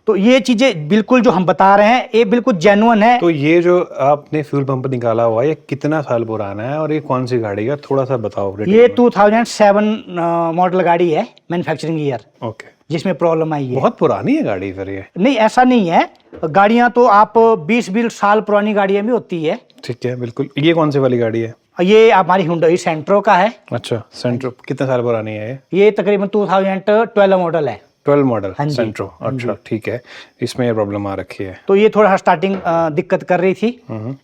तो ये चीजें बिल्कुल जो हम बता रहे हैं ये बिल्कुल जेन्युइन है। तो ये जो आपने फ्यूल पंप निकाला हुआ है ये कितना साल पुराना है और ये कौन सी गाड़ी है, थोड़ा सा बताओ। ये 2007 मॉडल गाड़ी है, मैन्युफैक्चरिंग ईयर, ओके, जिसमें प्रॉब्लम आई है। बहुत पुरानी है गाड़ी फिर ये। नहीं, ऐसा नहीं है, गाड़ियां तो आप 20-20 साल पुरानी गाड़ियां भी होती है। ठीक है, बिल्कुल। ये कौन सी वाली गाड़ी है? ये हमारी हुंडई सेंट्रो का है। अच्छा, सेंट्रो कितने साल पुरानी है ये? ये तकरीबन 2012 मॉडल है। 12 मॉडल हाँ जी, सेंट्रो। अच्छा, ठीक है, इसमें ये प्रॉब्लम आ रखी है। तो ये थोड़ा स्टार्टिंग दिक्कत कर रही थी,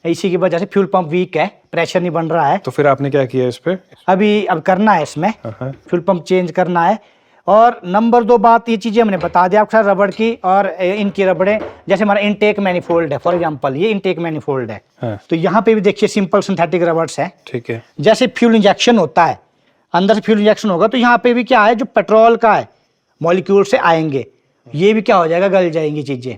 इसी की वजह से फ्यूल पंप वीक है, प्रेशर नहीं बन रहा है। तो फिर आपने क्या किया इस पे? अब करना है इसमें, हाँ। फ्यूल पंप चेंज करना है। और नंबर 2 बात, ये चीज़ें हमने बता दिया आपको सर, रबड़ की और इनकी रबड़ें, जैसे हमारा इनटेक मैनिफोल्ड है, फॉर एग्जांपल ये इनटेक मैनिफोल्ड है। हाँ। तो यहाँ पे भी देखिए सिंपल सिंथेटिक रबड़स है। ठीक है। जैसे फ्यूल इंजेक्शन होता है, अंदर से फ्यूल इंजेक्शन होगा, तो यहाँ पे भी क्या है, जो पेट्रोल का है मॉलिक्यूल से आएंगे, ये भी क्या हो जाएगा, गल जाएंगी चीज़ें।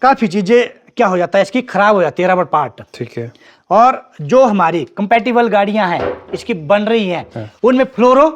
काफ़ी चीज़ें क्या हो जाता है, इसकी खराब हो जाती है रबड़ पार्ट। ठीक है। और जो हमारी कंपैटिबल गाड़ियां हैं इसकी बन रही हैं, उनमें फ्लोरो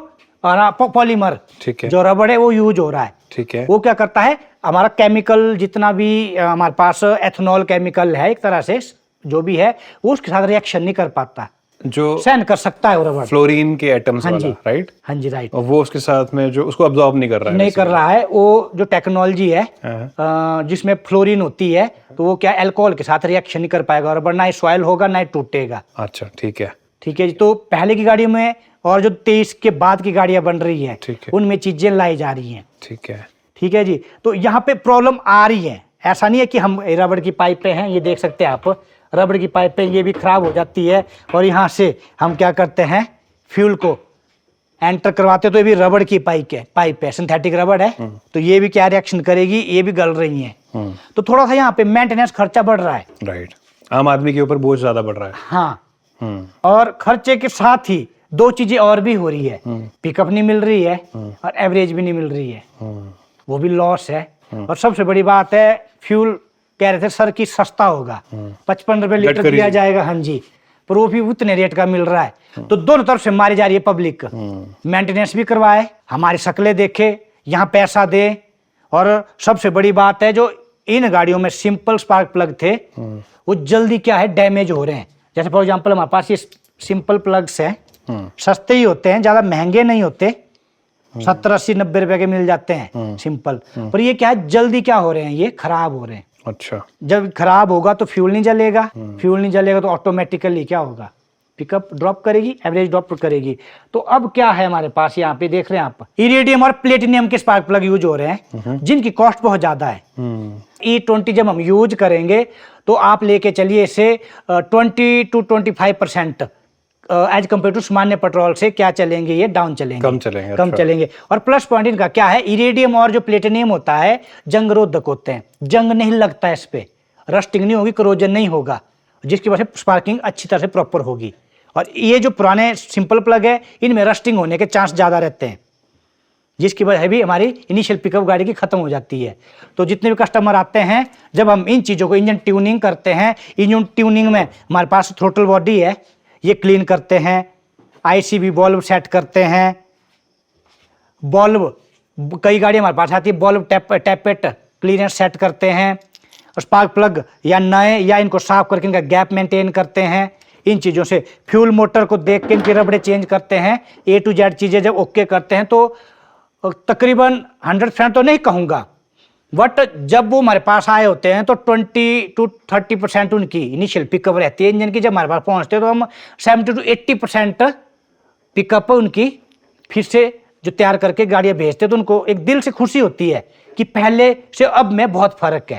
और पॉलीमर, ठीक है, जो रबड़ है वो यूज हो रहा है। ठीक है। वो क्या करता है, हमारा केमिकल जितना भी हमारे पास एथनॉल केमिकल है, एक तरह से जो भी है, वो उसके साथ रिएक्शन नहीं कर पाता, जो सहन कर सकता है वो रबड़। फ्लोरीन के एटम्स हाँ वाला, जी, राइट? हाँ जी, राइट। और वो उसके साथ में जो उसको अब्सॉर्ब नहीं कर रहा है, नहीं कर रहा है। वो जो टेक्नोलॉजी है हाँ। जिसमें फ्लोरीन होती है, तो वो क्या अल्कोहल के साथ रिएक्शन नहीं कर पाएगा रबड़, ना ही सॉइल होगा ना ही टूटेगा। अच्छा, ठीक है। ठीक है जी। तो पहले की गाड़ियों में और जो 23 के बाद की गाड़ियां बन रही हैं, ठीक है। उनमें चीजें लाई जा रही हैं। ठीक है। ठीक है जी। तो यहाँ पे प्रॉब्लम आ रही है, ऐसा नहीं है कि हम रबड़ की पाइपें हैं, ये देख सकते हैं आप, रबड़ की पाइपें ये भी खराब हो जाती है। और यहाँ से हम क्या करते हैं, फ्यूल को एंटर करवाते, तो ये भी रबड़ की पाइप है, सिंथेटिक रबड़ है, तो ये भी क्या रिएक्शन करेगी, ये भी गल रही है। तो थोड़ा सा यहाँ पे मेंटेनेंस खर्चा बढ़ रहा है। राइट, आम आदमी के ऊपर बोझ ज्यादा बढ़ रहा है। हाँ। और खर्चे के साथ ही 2 चीजें और भी हो रही है, पिकअप नहीं मिल रही है और एवरेज भी नहीं मिल रही है, वो भी लॉस है। और सबसे बड़ी बात है, फ्यूल कह रहे थे सर कि सस्ता होगा, 55 रुपए लीटर दिया जाएगा, हाँ जी, पर वो भी उतने रेट का मिल रहा है। तो दोनों तरफ से मारी जा रही है पब्लिक, मेंटेनेंस भी करवाए, हमारी शक्लें देखे, यहाँ पैसा दे। और सबसे बड़ी बात है, जो इन गाड़ियों में सिंपल स्पार्क प्लग थे, वो जल्दी क्या है डैमेज हो रहे हैं। जैसे फॉर एग्जांपल हमारे पास ये सिंपल प्लग्स हैं, सस्ते ही होते हैं, ज्यादा महंगे नहीं होते, 70, 80, 90 रुपए के मिल जाते हैं सिंपल। पर ये क्या है, जल्दी क्या हो रहे हैं, ये खराब हो रहे हैं। अच्छा, जब खराब होगा तो फ्यूल नहीं जलेगा, फ्यूल नहीं जलेगा तो ऑटोमेटिकली क्या होगा, पिकअप ड्रॉप करेगी, एवरेज ड्रॉप करेगी। तो अब क्या है हमारे पास, यहाँ पे देख रहे हैं आप, इरिडियम और प्लेटिनियम के स्पार्क प्लग यूज हो रहे हैं, जिनकी कॉस्ट बहुत ज्यादा है। E20 जब हम यूज करेंगे तो आप लेके चलिए इसे 20 to 25% एज कम्पेयर टू सामान्य पेट्रोल से क्या चलेंगे, ये डाउन चलेंगे, कम चलेंगे। कम अच्छा। चलेंगे। और प्लस पॉइंट इनका क्या है, इरिडियम और जो प्लेटिनियम होता है जंग रोधक होते हैं, जंग नहीं लगता है इस पे, रस्टिंग नहीं होगी, करोजन नहीं होगा, जिसकी वजह से स्पार्किंग अच्छी तरह से प्रॉपर होगी। और ये जो पुराने सिंपल प्लग है, इनमें रस्टिंग होने के चांस ज़्यादा रहते हैं, जिसकी वजह भी हमारी इनिशियल पिकअप गाड़ी की खत्म हो जाती है। तो जितने भी कस्टमर आते हैं, जब हम इन चीज़ों को इंजन ट्यूनिंग करते हैं, इंजन ट्यूनिंग में हमारे पास थ्रोटल बॉडी है, ये क्लीन करते हैं, ICV बॉल्व सेट करते हैं, बॉल्व कई गाड़ी हमारे पास आती है, बॉल्व टैपेट क्लीनेस सेट करते हैं, स्पार्क प्लग या नए या इनको साफ करके इनका गैप मेंटेन करते हैं। इन चीज़ों से फ्यूल मोटर को देख के इनकी रबड़े चेंज करते हैं, A to Z चीज़ें जब ओके करते हैं, तो तकरीबन 100% तो नहीं कहूँगा, बट जब वो हमारे पास आए होते हैं तो 20 to 30% उनकी इनिशियल पिकअप रहती है इंजन की। जब हमारे पास पहुँचते हैं तो हम 70 to 80% पिकअप उनकी फिर से जो तैयार करके गाड़ियाँ भेजते हैं, तो उनको एक दिल से खुशी होती है कि पहले से अब में बहुत फ़र्क है।